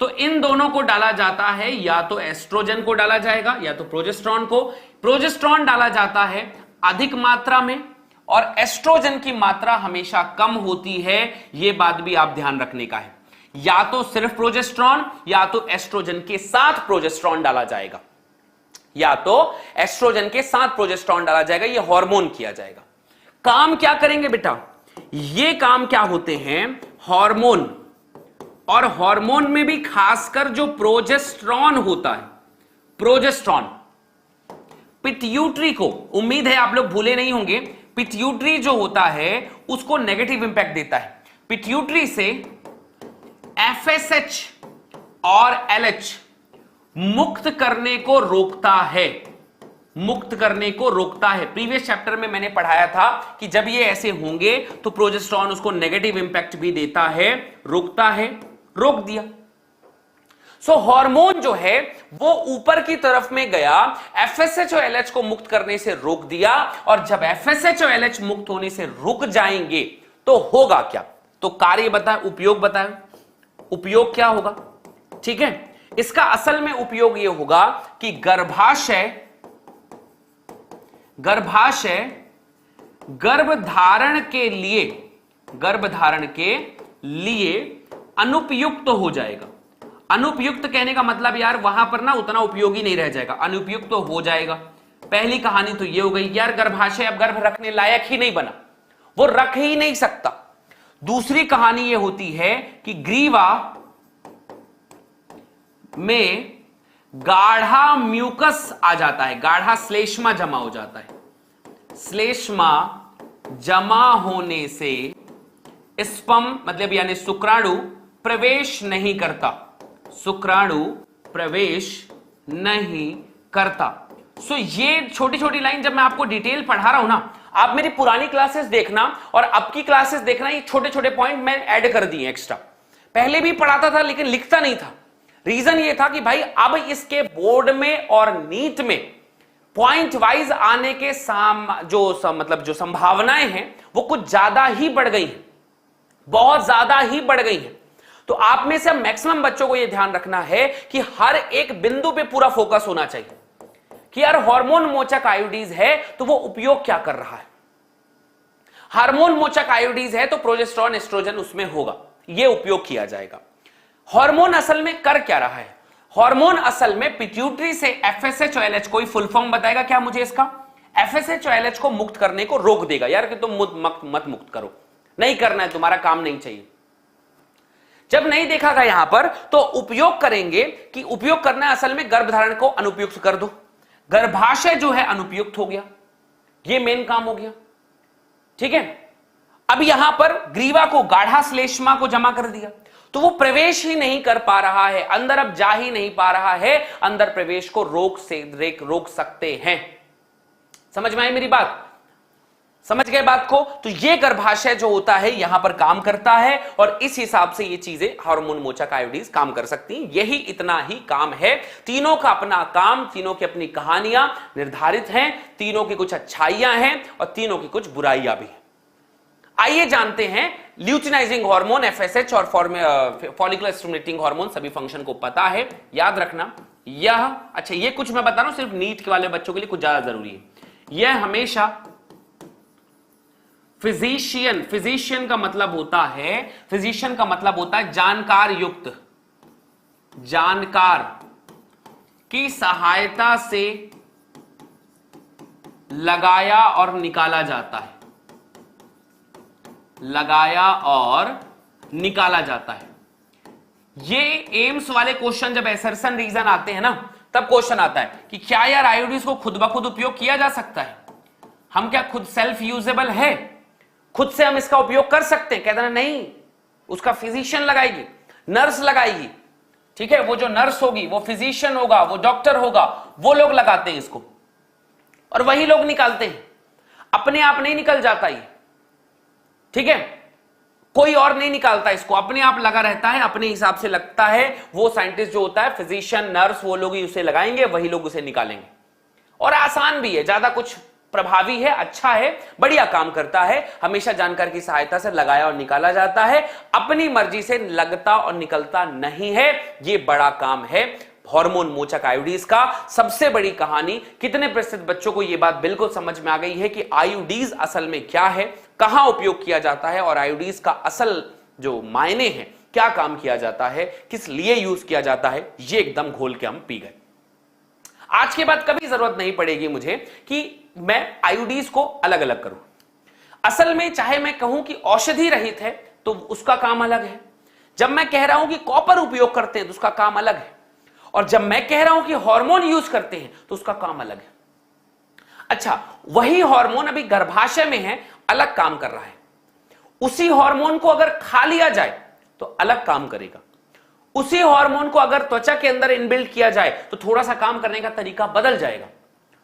तो इन दोनों को डाला जाता है, या तो एस्ट्रोजन को डाला जाएगा या तो प्रोजेस्टेरॉन को। प्रोजेस्टेरॉन डाला जाता है अधिक मात्रा में और एस्ट्रोजन की मात्रा हमेशा कम होती है, यह बात भी आप ध्यान रखने का है। या तो सिर्फ प्रोजेस्टेरॉन या तो एस्ट्रोजन के साथ प्रोजेस्टेरॉन डाला जाएगा, या तो एस्ट्रोजन के साथ प्रोजेस्टेरॉन डाला जाएगा, यह हार्मोन किया जाएगा। काम क्या करेंगे बेटा? ये काम क्या होते हैं? हार्मोन, और हार्मोन में भी खासकर जो प्रोजेस्टेरॉन होता है, प्रोजेस्टेरॉन पिट्यूटरी को, उम्मीद है आप लोग भूले नहीं होंगे, पिट्यूटरी जो होता है उसको नेगेटिव इंपैक्ट देता है। पिट्यूटरी से एफएसएच और एलएच मुक्त करने को रोकता है, मुक्त करने को रोकता है। प्रीवियस चैप्टर में मैंने पढ़ाया था कि जब ये ऐसे होंगे तो प्रोजेस्टेरॉन उसको नेगेटिव इंपैक्ट भी देता है, रोकता है, रोक दिया। सो हार्मोन जो है वो ऊपर की तरफ में गया, एफएसएच और एलएच को मुक्त करने से रोक दिया, और जब एफएसएच और एलएच मुक्त होने से रुक जाएंगे तो होगा क्या? तो कार्य बताएं, उपयोग बताएं, उपयोग क्या होगा? ठीक है, इसका असल में उपयोग यह होगा कि गर्भाशय गर्भधारण के लिए अनुपयुक्त हो जाएगा। अनुपयुक्त कहने का मतलब यार वहां पर ना उतना उपयोगी नहीं रह जाएगा, अनुपयुक्त तो हो जाएगा। पहली कहानी तो ये हो गई यार गर्भाशय अब गर्भ रखने लायक ही नहीं बना, वो रख ही नहीं सकता। दूसरी कहानी ये होती है कि ग्रीवा में गाढ़ा म्यूकस आ जाता है, गाढ़ा श्लेष्मा जमा हो जाता है। श्लेष्मा जमा होने से स्पर्म मतलब यानी शुक्राणु प्रवेश नहीं करता, शुक्राणु प्रवेश नहीं करता। सो ये छोटी छोटी लाइन जब मैं आपको डिटेल पढ़ा रहा हूं ना, आप मेरी पुरानी क्लासेस देखना और अब की क्लासेस देखना, ये छोटे छोटे पॉइंट मैं ऐड कर दिए एक्स्ट्रा। पहले भी पढ़ाता था लेकिन लिखता नहीं था। रीजन ये था कि भाई अब इसके बोर्ड में और नीट में पॉइंट वाइज आने के मतलब जो संभावनाएं हैं वो कुछ ज्यादा ही बढ़ गई हैं, बहुत ज्यादा ही बढ़ गई हैं। तो आप में से मैक्सिमम बच्चों को यह ध्यान रखना है कि हर एक बिंदु पे पूरा फोकस होना चाहिए कि यार हार्मोन मोचक आयोडीज है तो वो उपयोग क्या कर रहा है। हार्मोन मोचक आयोडीज है तो प्रोजेस्टेरॉन एस्ट्रोजन उसमें होगा, ये उपयोग किया जाएगा। हार्मोन असल में कर क्या रहा है? हार्मोन असल में पिट्यूटरी से एफएसएच और एलएच, कोई फुल फॉर्म बताएगा क्या मुझे इसका? एफएसएच और एलएच को मुक्त करने को रोक देगा यार कि तुम मत मुक्त करो, नहीं करना है, तुम्हारा काम नहीं चाहिए। जब नहीं देखा गया यहां पर तो उपयोग करेंगे कि उपयोग करना है असल में गर्भधारण को अनुपयुक्त कर दो, गर्भाशय जो है अनुपयुक्त हो गया, ये मेन काम हो गया। ठीक है, अब यहां पर ग्रीवा को गाढ़ा श्लेष्मा को जमा कर दिया तो वो प्रवेश ही नहीं कर पा रहा है, अंदर अब जा ही नहीं पा रहा है, अंदर प्रवेश को रोक सकते हैं। समझ में आई मेरी बात? समझ गए बात को? तो ये गर्भाशय जो होता है यहां पर काम करता है और इस हिसाब से ये चीजें हार्मोन मोचक आयोडीज काम कर सकती हैं। यही इतना ही काम है। तीनों का अपना काम, तीनों की अपनी कहानियां निर्धारित हैं, तीनों की कुछ अच्छाइयां हैं और तीनों की कुछ बुराइयां भी हैं। आइए जानते हैं ल्यूटिनाइजिंग हार्मोन, एफएसएच और फॉलिकुलर स्टिमुलेटिंग हार्मोन, सभी फंक्शन को पता है, याद रखना। यह अच्छा ये कुछ मैं बता रहा हूं सिर्फ नीट के वाले बच्चों के लिए कुछ ज्यादा जरूरी है। यह हमेशा फिजिशियन का मतलब होता है, फिजिशियन का मतलब होता है जानकार युक्त, जानकार की सहायता से लगाया और निकाला जाता है, लगाया और निकाला जाता है। ये एम्स वाले क्वेश्चन जब एसर्शन रीजन आते हैं ना तब क्वेश्चन आता है कि क्या यार आयोडीज को खुद ब खुद उपयोग किया जा सकता है? हम क्या खुद सेल्फ यूजेबल है? खुद से हम इसका उपयोग कर सकते हैं? कहते हैं नहीं, उसका फिजिशियन लगाएगी, नर्स लगाएगी। ठीक है, वो जो नर्स होगी वो फिजिशियन होगा, वो डॉक्टर होगा, वो लोग लगाते हैं इसको और वही लोग निकालते हैं। अपने आप नहीं निकल जाता ये, ठीक है, कोई और नहीं निकालता इसको, अपने आप लगा रहता है, अपने हिसाब से लगता है। वो साइंटिस्ट जो होता है, फिजिशियन, नर्स, वो लोग ही उसे लगाएंगे, वही लोग उसे निकालेंगे। और आसान भी है, ज्यादा कुछ प्रभावी है, अच्छा है, बढ़िया काम करता है। हमेशा जानकार की सहायता से लगाया और निकाला जाता है, अपनी मर्जी से लगता और निकलता नहीं है। यह बड़ा काम है हार्मोन मोचक आयोडीज का। सबसे बड़ी कहानी, कितने प्रतिशत बच्चों को यह बात बिल्कुल समझ में आ गई है कि आयोडीज असल में क्या है, कहां उपयोग किया जाता है और आयोडीज का असल जो मायने हैं, क्या काम किया जाता है, किस लिए यूज किया जाता है, ये एकदम घोल के हम पी गए। आज के बाद कभी जरूरत नहीं पड़ेगी मुझे कि मैं आयोडीज को अलग अलग करूं। असल में चाहे मैं कहूं कि औषधि रहित है तो उसका काम अलग है, जब मैं कह रहा हूं कि कॉपर उपयोग करते हैं तो उसका काम अलग है, और जब मैं कह रहा हूं कि हार्मोन यूज करते हैं तो उसका काम अलग है। अच्छा, वही हार्मोन अभी गर्भाशय में है, अलग काम कर रहा है। उसी हार्मोन को अगर खा लिया जाए तो अलग काम करेगा। उसी हार्मोन को अगर त्वचा के अंदर इनबिल्ट किया जाए तो थोड़ा सा काम करने का तरीका बदल जाएगा।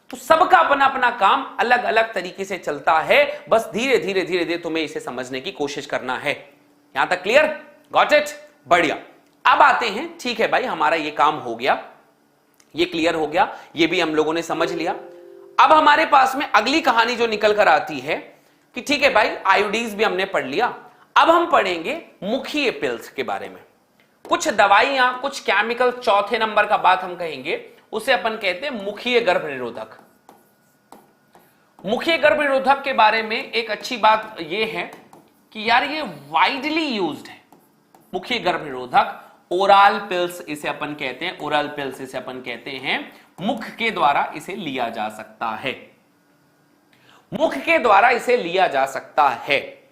तो सबका अपना अपना काम अलग अलग तरीके से चलता है। बस धीरे धीरे धीरे धीरे तुम्हें इसे समझने की कोशिश करना है। यहां तक क्लियर? Got it? बढ़िया। अब आते हैं, ठीक है भाई, हमारा ये काम हो गया, ये क्लियर हो गया, ये भी हम लोगों ने समझ लिया। अब हमारे पास में अगली कहानी जो निकल कर आती है कि ठीक है भाई, आयोडीज भी हमने पढ़ लिया, अब हम पढ़ेंगे मुखीय पिल्स के बारे में। कुछ दवाइयां, कुछ केमिकल, चौथे नंबर का बात हम कहेंगे, उसे अपन कहते हैं मुखीय गर्भ निरोधक। मुखीय गर्भ निरोधक के बारे में एक अच्छी बात यह है कि यार ये वाइडली यूज्ड है। मुखीय गर्भ निरोधक ओरल पिल्स इसे अपन कहते हैं, ओरल पिल्स इसे अपन कहते हैं, मुख के द्वारा इसे लिया जा सकता है, मुख के द्वारा इसे लिया जा सकता है।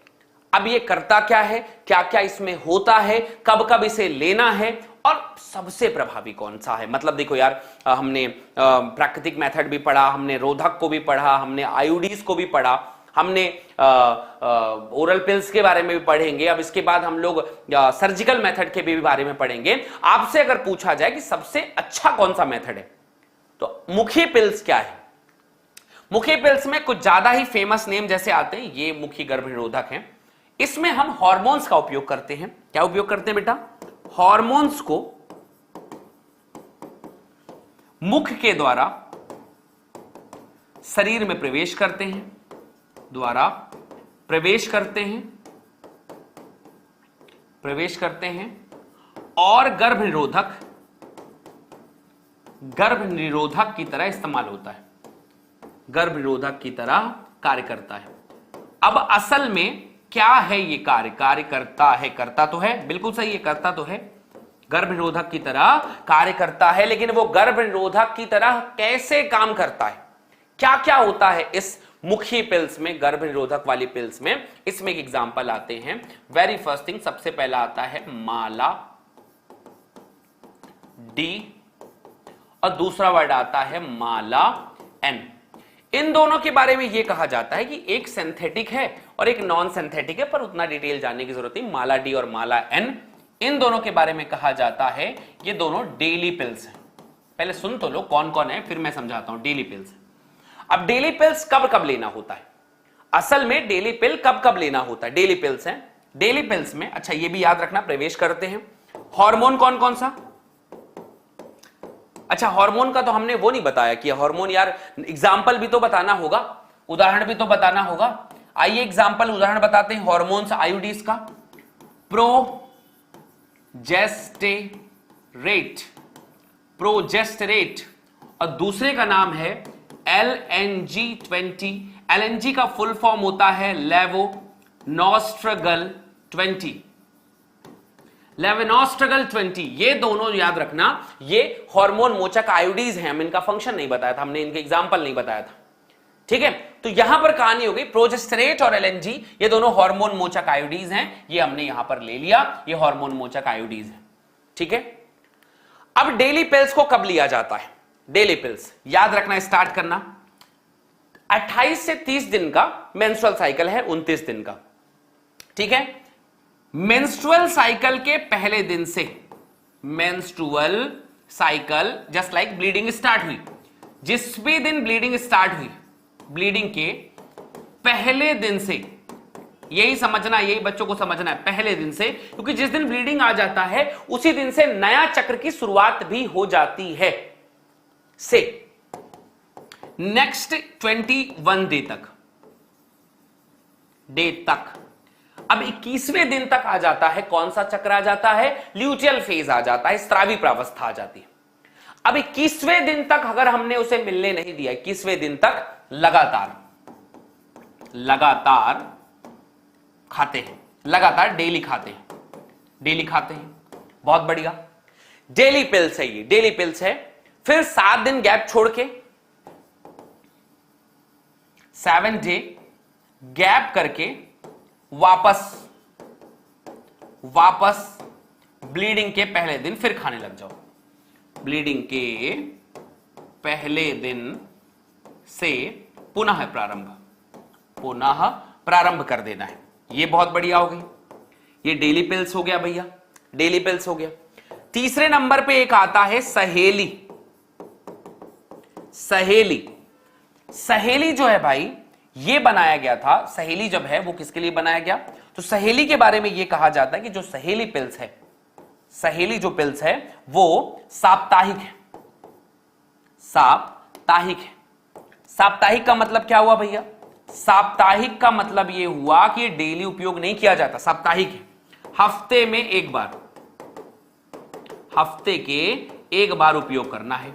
अब ये करता क्या है, क्या क्या इसमें होता है, कब कब इसे लेना है और सबसे प्रभावी कौन सा है। मतलब देखो यार, हमने प्राकृतिक मेथड भी पढ़ा, हमने रोधक को भी पढ़ा, हमने आयुडीज को भी पढ़ा, हमने ओरल पिल्स के बारे में भी पढ़ेंगे। अब इसके बाद हम लोग सर्जिकल मेथड के भी बारे में पढ़ेंगे। आपसे अगर पूछा जाए कि सबसे अच्छा कौन सा मेथड है, तो मुखी पिल्स क्या है। मुखी पिल्स में कुछ ज्यादा ही फेमस नेम जैसे आते हैं, ये मुखी गर्भनिरोधक हैं। इसमें हम हार्मोन्स का उपयोग करते हैं। क्या उपयोग करते हैं बेटा, हार्मोन्स को मुख के द्वारा शरीर में प्रवेश करते हैं, द्वारा प्रवेश करते हैं और गर्भ निरोधक की तरह इस्तेमाल होता है, गर्भ निरोधक की तरह कार्य करता है। अब असल में क्या है ये कार्य करता है, करता तो है, बिल्कुल सही है, करता तो है, गर्भ निरोधक की तरह कार्य करता है। लेकिन वो गर्भ निरोधक की तरह कैसे काम करता है, क्या क्या होता है इस मुखी पिल्स में, गर्भ निरोधक वाली पिल्स में। इसमें एक एग्जांपल आते हैं। वेरी फर्स्ट थिंग, सबसे पहला आता है माला डी और दूसरा वर्ड आता है माला एन। इन दोनों के बारे में यह कहा जाता है कि एक सिंथेटिक है और एक नॉन सिंथेटिक है, पर उतना डिटेल जानने की जरूरत नहीं। माला डी और माला एन, इन दोनों के बारे में कहा जाता है ये दोनों डेली पिल्स हैं। पहले सुन तो लो कौन कौन है, फिर मैं समझाता हूं। डेली पिल्स, अब डेली पिल्स कब कब लेना होता है, असल में डेली पिल कब कब लेना होता है। डेली पिल्स हैं, डेली पिल्स में, अच्छा ये भी याद रखना, प्रवेश करते हैं हार्मोन कौन कौन सा। अच्छा हार्मोन का तो हमने वो नहीं बताया कि हार्मोन, यार एग्जाम्पल भी तो बताना होगा, उदाहरण भी तो बताना होगा। आइए एग्जाम्पल उदाहरण बताते हैं हार्मोन्स आयुडीज का। प्रोजेस्टेरेट और दूसरे का नाम है LNG20। LNG का फुल फॉर्म होता है लेवोनोस्ट्रेगल 20। लेवोनोस्ट्रेगल 20, ये दोनों याद रखना, ये हार्मोन मोचक आयोडीज हैं। हम इनका फंक्शन नहीं बताया था, हमने इनके एग्जाम्पल नहीं बताया था, ठीक है। तो यहां पर कहानी हो गई, प्रोजेस्टेरेट और LNG ये दोनों हार्मोन मोचक आयोडीज हैं, ये हमने यहां पर ले लिया, ये हार्मोन मोचक आयोडीज है, ठीक है। अब डेली पिल्स को कब लिया जाता है, डेली पिल्स याद रखना, स्टार्ट करना 28 से 30 दिन का मेंस्ट्रुअल साइकिल है, 29 दिन का, ठीक है। मेंस्ट्रुअल साइकिल के पहले दिन से, menstrual cycle just like bleeding start हुई, जिस भी दिन ब्लीडिंग स्टार्ट हुई, ब्लीडिंग के पहले दिन से, यही समझना, यही बच्चों को समझना है, पहले दिन से, क्योंकि जिस दिन ब्लीडिंग आ जाता है उसी दिन से नया चक्र की शुरुआत भी हो जाती है, से नेक्स्ट 21 डे तक। अब 21वें दिन तक आ जाता है, कौन सा चक्र आ जाता है, ल्यूटियल फेज आ जाता है, स्रावी प्रावस्था आ जाती है। अब 21वें दिन तक अगर हमने उसे मिलने नहीं दिया, 21वें दिन तक लगातार खाते हैं, लगातार डेली खाते हैं, बहुत बढ़िया, डेली पिल्स है, ये डेली पिल्स है। फिर 7 दिन गैप छोड़ के, 7 डे गैप करके वापस ब्लीडिंग के पहले दिन फिर खाने लग जाओ। ब्लीडिंग के पहले दिन से पुनः प्रारंभ कर देना है, ये बहुत बढ़िया हो गई। ये डेली पिल्स हो गया भैया, डेली पिल्स हो गया। तीसरे नंबर पे एक आता है सहेली जो है भाई, ये बनाया गया था। सहेली जब है वो किसके लिए बनाया गया, तो सहेली के बारे में ये कहा जाता है कि जो सहेली पिल्स है, सहेली जो पिल्स है वो साप्ताहिक है। साप्ताहिक का मतलब क्या हुआ भैया, साप्ताहिक का मतलब ये हुआ कि डेली उपयोग नहीं किया जाता, साप्ताहिक है, हफ्ते में एक बार, हफ्ते के एक बार उपयोग करना है,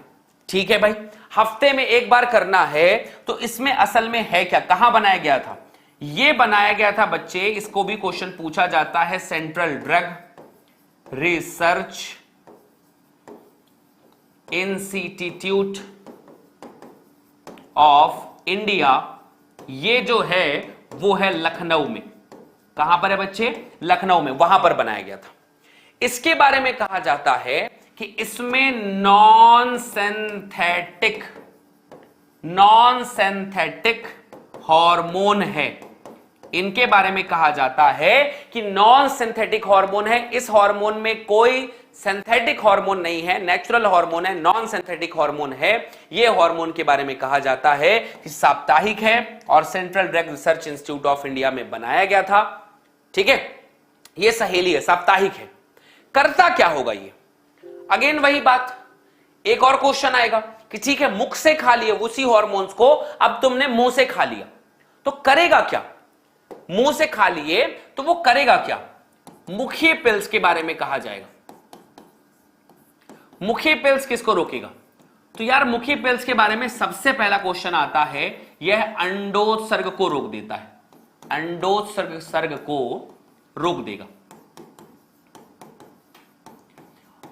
ठीक है भाई। हफ्ते में एक बार करना है, तो इसमें असल में है क्या, कहां बनाया गया था, ये बनाया गया था बच्चे, इसको भी क्वेश्चन पूछा जाता है, central drug research institute of India, ये जो है वो है लखनऊ में। कहां पर है बच्चे? लखनऊ में, वहां पर बनाया गया था। इसके बारे में कहा जाता है कि इसमें नॉन सिंथेटिक हार्मोन है। इनके बारे में कहा जाता है कि नॉन सिंथेटिक हार्मोन है। इस हार्मोन में कोई सिंथेटिक हार्मोन नहीं है, नेचुरल हार्मोन है, नॉन सिंथेटिक हार्मोन है। यह हार्मोन के बारे में कहा जाता है कि साप्ताहिक है और central drug research institute of India में बनाया गया था। ठीक है, यह सहेली है, साप्ताहिक है। करता क्या होगा ये? अगेन वही बात, एक और क्वेश्चन आएगा कि ठीक है, मुख से खा लिए उसी हार्मोन्स को, अब तुमने मुंह से खा लिया तो करेगा क्या? मुंह से खा लिए तो वो करेगा क्या? मुखी पिल्स के बारे में कहा जाएगा। मुखी पिल्स किसको रोकेगा? तो यार मुखी पिल्स के बारे में सबसे पहला क्वेश्चन आता है, यह अंडोत्सर्ग को रोक देता है। अंडोत्सर्ग को रोक देगा।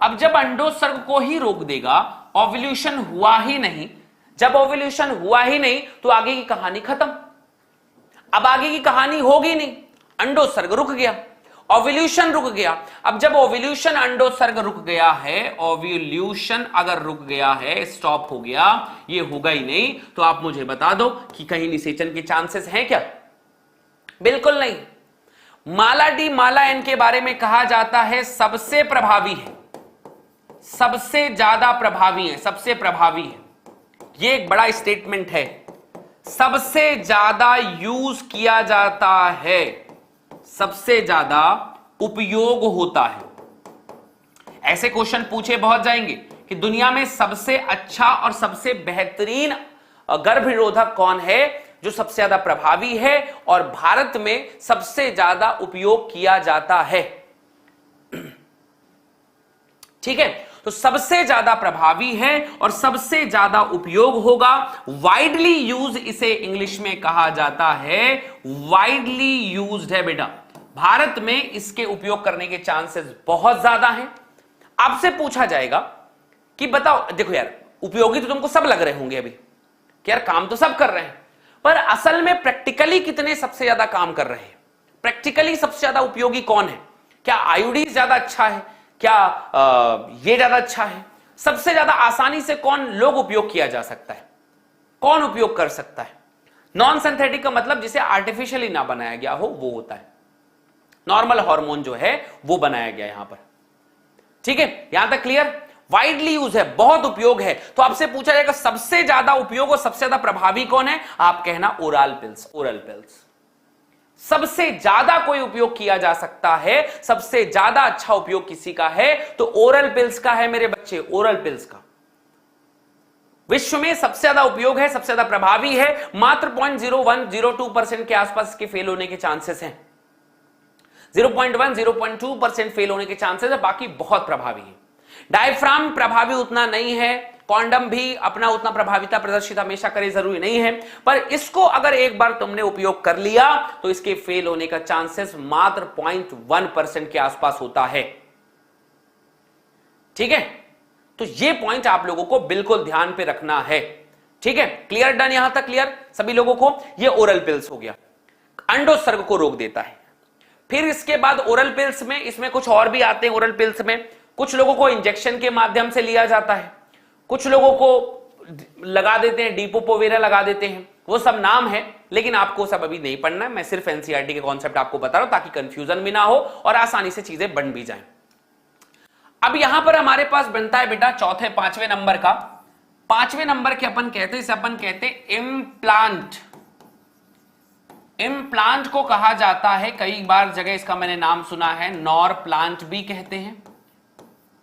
अब जब अंडोत्सर्ग को ही रोक देगा, ओव्यूलेशन हुआ ही नहीं, जब ओव्यूलेशन हुआ ही नहीं तो आगे की कहानी खत्म। अब आगे की कहानी होगी नहीं, अंडोत्सर्ग रुक गया, ओव्यूलेशन रुक गया। अब जब ओव्यूलेशन, अंडोत्सर्ग रुक गया है, ओव्यूलेशन अगर रुक गया है, स्टॉप हो गया, ये होगा ही नहीं, तो आप मुझे बता दो कि कहीं निषेचन के चांसेस हैं क्या? बिल्कुल नहीं। माला डी माला इनके बारे में कहा जाता है सबसे प्रभावी है, सबसे ज्यादा प्रभावी है, सबसे प्रभावी है। ये एक बड़ा स्टेटमेंट है, सबसे ज्यादा यूज किया जाता है, सबसे ज्यादा उपयोग होता है। ऐसे क्वेश्चन पूछे बहुत जाएंगे कि दुनिया में सबसे अच्छा और सबसे बेहतरीन गर्भनिरोधक कौन है, जो सबसे ज्यादा प्रभावी है और भारत में सबसे ज्यादा उपयोग किया जाता है। ठीक है, तो सबसे ज्यादा प्रभावी है और सबसे ज्यादा उपयोग होगा। वाइडली यूज इसे इंग्लिश में कहा जाता है, वाइडली यूज्ड है बेटा। भारत में इसके उपयोग करने के चांसेस बहुत ज्यादा हैं। आपसे पूछा जाएगा कि बताओ, देखो यार उपयोगी तो तुमको सब लग रहे होंगे अभी कि यार काम तो सब कर रहे हैं, पर असल में प्रैक्टिकली कितने सबसे ज्यादा काम कर रहे हैं? प्रैक्टिकली सबसे ज्यादा उपयोगी कौन है? क्या आयोडीन ज्यादा अच्छा है? क्या ये ज्यादा अच्छा है? सबसे ज्यादा आसानी से कौन लोग उपयोग किया जा सकता है? कौन उपयोग कर सकता है? नॉन सिंथेटिक का मतलब जिसे आर्टिफिशियली ना बनाया गया हो वो होता है। नॉर्मल हार्मोन जो है वो बनाया गया यहां पर। ठीक है, यहां तक क्लियर? वाइडली यूज है, बहुत उपयोग है। तो आपसे पूछा जाएगा सबसे ज्यादा उपयोग और सबसे ज्यादा प्रभावी कौन है? आप कहना ओरल पिल्स, ओरल पिल्स। सबसे ज्यादा कोई उपयोग किया जा सकता है, सबसे ज्यादा अच्छा उपयोग किसी का है तो ओरल पिल्स का है मेरे बच्चे, ओरल पिल्स का। विश्व में सबसे ज्यादा उपयोग है, सबसे ज्यादा प्रभावी है। मात्र 0.0102% के आसपास इसके फेल होने के चांसेस हैं। 0.1 0.2% फेल होने के चांसेस है, बाकी बहुत प्रभावी है। डायफ्राम प्रभावी उतना नहीं है, कॉन्डम भी अपना उतना प्रभाविता प्रदर्शित हमेशा करे जरूरी नहीं है, पर इसको अगर एक बार तुमने उपयोग कर लिया तो इसके फेल होने का चांसेस मात्र 0.1% के आसपास होता है। ठीक है, तो ये पॉइंट आप लोगों को बिल्कुल ध्यान पे रखना है। ठीक है, क्लियर? डन? यहां तक क्लियर सभी लोगों को? ये ओरल पिल्स हो गया, अंडोत्सर्ग को रोक देता है। फिर इसके बाद ओरल पिल्स में, इसमें कुछ और भी आते हैं। ओरल पिल्स में कुछ लोगों को इंजेक्शन के माध्यम से लिया जाता है, कुछ लोगों को लगा देते हैं, डीपोपोवेरा लगा देते हैं, वो सब नाम है, लेकिन आपको सब अभी नहीं पढ़ना है। मैं सिर्फ एनसीईआरटी के कॉन्सेप्ट आपको बता रहा हूं ताकि कंफ्यूजन भी ना हो और आसानी से चीजें बन भी जाएं। अब यहां पर हमारे पास बनता है बेटा चौथे, पांचवें नंबर का। पांचवें नंबर के अपन कहते हैं, इसे अपन कहते हैं इम्प्लांट। इम्प्लांट को कहा जाता है, कई बार जगह इसका मैंने नाम सुना है, नॉर प्लांट भी कहते हैं,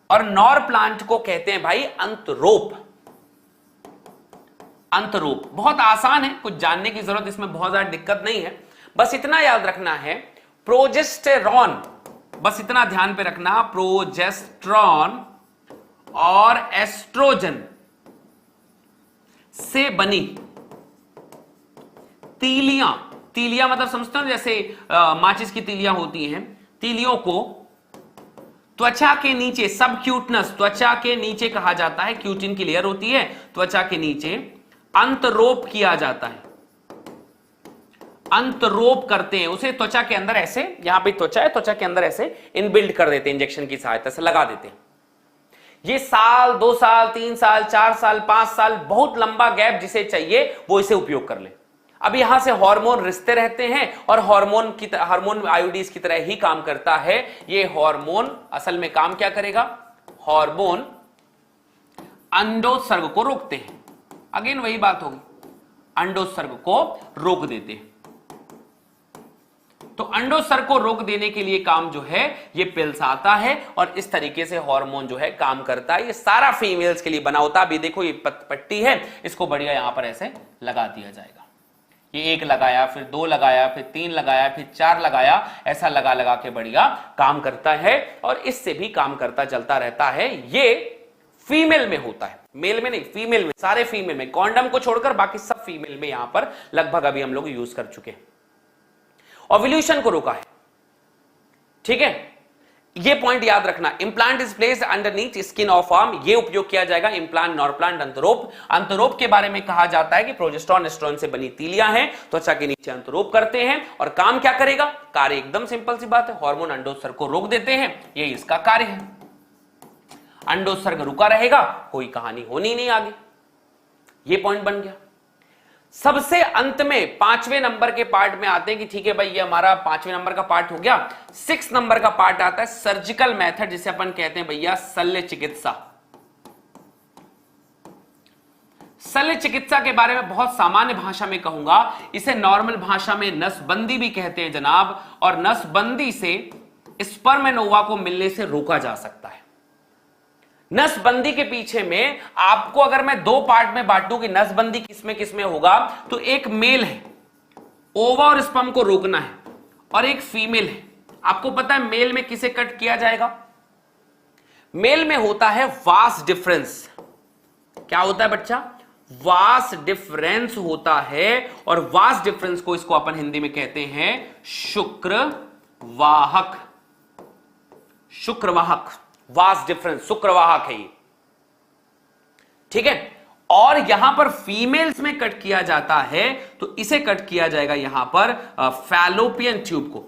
और नॉर प्लांट को कहते हैं भाई अंतरोप। अंतरोप बहुत आसान है, कुछ जानने की जरूरत इसमें बहुत ज्यादा दिक्कत नहीं है। बस इतना याद रखना है, प्रोजेस्टेरॉन, बस इतना ध्यान पे रखना, प्रोजेस्टेरॉन और एस्ट्रोजन से बनी तीलियां, तीलियां मतलब समझते हो जैसे माचिस की तीलियां होती हैं, तीलियों को त्वचा के नीचे, सब क्यूटनस त्वचा के नीचे कहा जाता है, क्यूटिन की लेयर होती है त्वचा के नीचे, अंतरोप किया जाता है, अंतरोप करते हैं उसे त्वचा के अंदर ऐसे, यहां पे त्वचा है, त्वचा के अंदर ऐसे इनबिल्ड कर देते हैं, इंजेक्शन की सहायता से लगा देते हैं। ये साल, 2 साल, 3 साल, 4 साल, 5 साल, बहुत लंबा गैप जिसे चाहिए वो इसे उपयोग कर ले। अब यहां से हार्मोन रिश्ते रहते हैं और हार्मोन आयोडीज की तरह ही काम करता है। ये हार्मोन असल में काम क्या करेगा? हार्मोन अंडोत्सर्ग को रोकते हैं। अगेन वही बात होगी, अंडोत्सर्ग को रोक देते हैं। तो अंडोत्सर्ग को रोक देने के लिए काम जो है ये पिल्स आता है और इस तरीके से हार्मोन जो है काम करता है। ये सारा फीमेल्स के लिए बना होता है। अभी देखो ये पट्टी है, इसको बढ़िया यहां पर ऐसे लगा दिया जाएगा। ये 1 लगाया, फिर 2 लगाया, फिर 3 लगाया, फिर 4 लगाया, ऐसा लगा लगा के बढ़िया काम करता है और इससे भी काम करता चलता रहता है। ये फीमेल में होता है, मेल में नहीं, फीमेल में, सारे फीमेल में, कॉन्डम को छोड़कर बाकी सब फीमेल में यहां पर लगभग अभी हम लोग यूज कर चुके हैं। ओव्यूलेशन को रोका है, ठीक है। ये पॉइंट याद रखना। Implant is placed underneath skin of arm, ये उपयोग किया जाएगा। इंप्लांट, नॉरप्लांट, अंतरोप। अंतरोप के बारे में कहा जाता है कि प्रोजेस्टेरॉन एस्ट्रोजन से बनी तीलियां हैं, त्वचा के नीचे अंतरोप करते हैं और काम क्या करेगा? कार्य एकदम सिंपल सी बात है, हार्मोन अंडोत्सर्ग को रोक देते हैं, ये इसका कार्य है। अंडोत्सर्ग रुका रहेगा, कोई कहानी होनी नहीं आगे। ये पॉइंट बन गया। सबसे अंत में 5वें नंबर के पार्ट में आते हैं कि ठीक है भाई, ये हमारा 5वें नंबर का पार्ट हो गया। 6 नंबर का पार्ट आता है सर्जिकल मेथड, जिसे अपन कहते हैं भैया शल्य चिकित्सा। शल्य चिकित्सा के बारे में बहुत सामान्य भाषा में कहूंगा, इसे नॉर्मल भाषा में नसबंदी भी कहते हैं जनाब। और नसबंदी से स्पर्म एंड ओवा को मिलने से रोका जा सकता है। नसबंदी के पीछे में आपको अगर मैं 2 पार्ट में बांटूं कि नसबंदी किसमें किसमें होगा, तो एक मेल है, ओवा और स्पर्म को रोकना है, और एक फीमेल है। आपको पता है मेल में किसे कट किया जाएगा? मेल में होता है वास डिफरेंस। क्या होता है बच्चा? वास डिफरेंस होता है। और वास डिफरेंस को इसको अपन हिंदी में कहते हैं शुक्रवाहक। शुक्रवाहक, वास डिफरेंस, शुक्रवाहक है ये, ठीक है। और यहां पर फीमेल्स में कट किया जाता है तो इसे कट किया जाएगा यहां पर फैलोपियन ट्यूब को,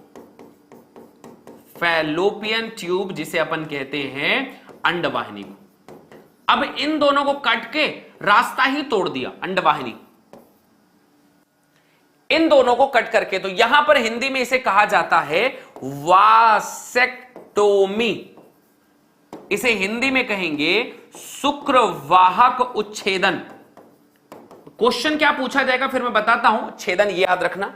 फैलोपियन ट्यूब जिसे अपन कहते हैं अंडवाहिनी को। अब इन दोनों को कट के रास्ता ही तोड़ दिया, अंडवाहिनी, इन दोनों को कट करके, तो यहां पर हिंदी में इसे कहा जाता है वासेक्टोमी। इसे हिंदी में कहेंगे शुक्रवाहक उच्छेदन। क्वेश्चन क्या पूछा जाएगा फिर मैं बताता हूं, छेदन ये याद रखना।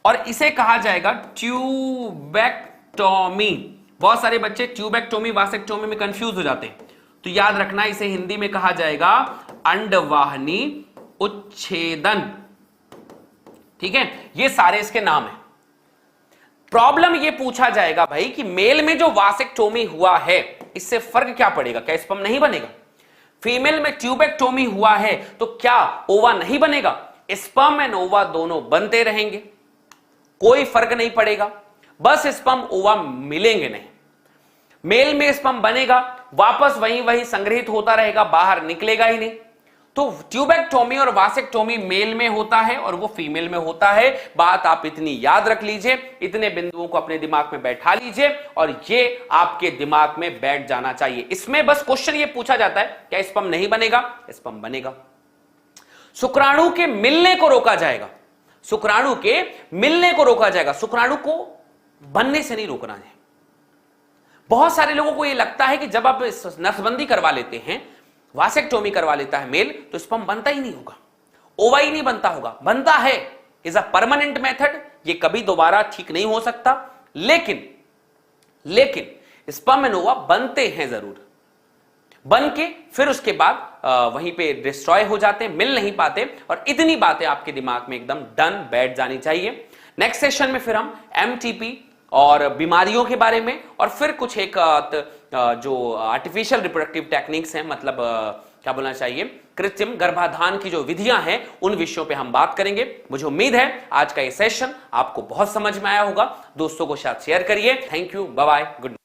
और इसे कहा जाएगा ट्यूबेक्टोमी। बहुत सारे बच्चे ट्यूबेक्टोमी वासेक्टोमी में कंफ्यूज हो जाते हैं, तो याद रखना इसे हिंदी में कहा जाएगा अंडवाहिनी उच्छेदन, ठीक है। ये सारे इसके नाम है। प्रॉब्लम ये पूछा जाएगा भाई कि मेल में जो वासेक्टोमी हुआ है इससे फर्क क्या पड़ेगा? क्या स्पर्म नहीं बनेगा? फीमेल में ट्यूबेक्टोमी हुआ है तो क्या ओवा नहीं बनेगा? स्पर्म एंड ओवा दोनों बनते रहेंगे, कोई फर्क नहीं पड़ेगा, बस स्पर्म ओवा मिलेंगे नहीं। मेल में स्पर्म बनेगा, वापस वही संग्रहित होता रहेगा, बाहर निकलेगा ही नहीं। तो ट्यूबेक्टोमी और वासेक्टोमी मेल में होता है और वो फीमेल में होता है। बात आप इतनी याद रख लीजिए, इतने बिंदुओं को अपने दिमाग में बैठा लीजिए और ये आपके दिमाग में बैठ जाना चाहिए। इसमें बस क्वेश्चन ये पूछा जाता है क्या स्पर्म नहीं बनेगा? स्पर्म बनेगा। शुक्राणु के मिलने को रोका जाएगा, शुक्राणु के मिलने को रोका जाएगा, शुक्राणु को बनने से नहीं रोकना है। बहुत सारे लोगों को यह लगता है कि जब आप नसबंदी करवा लेते हैं, वासेक्टोमी करवा लेता है मेल, तो स्पर्म बनता ही नहीं होगा, ओवा ही नहीं बनता होगा। बनता है, इज अ परमानेंट मेथड, ये कभी दोबारा ठीक नहीं हो सकता, लेकिन स्पर्म एंड ओवा बनते हैं जरूर। बन के फिर उसके बाद वहीं पे डिस्ट्रॉय हो जाते हैं, मिल नहीं पाते। और इतनी बातें आपके दिमाग में एकदम डन बैठ जानी चाहिए। नेक्स्ट सेशन में फिर हम एमटीपी और बीमारियों के बारे में और फिर कुछ एक जो आर्टिफिशियल रिप्रोडक्टिव टेक्निक्स हैं, मतलब क्या बोलना चाहिए, कृत्रिम गर्भाधान की जो विधियां हैं, उन विषयों पे हम बात करेंगे। मुझे उम्मीद है आज का ये सेशन आपको बहुत समझ में आया होगा। दोस्तों को साथ शेयर करिए। Thank you, bye bye, good.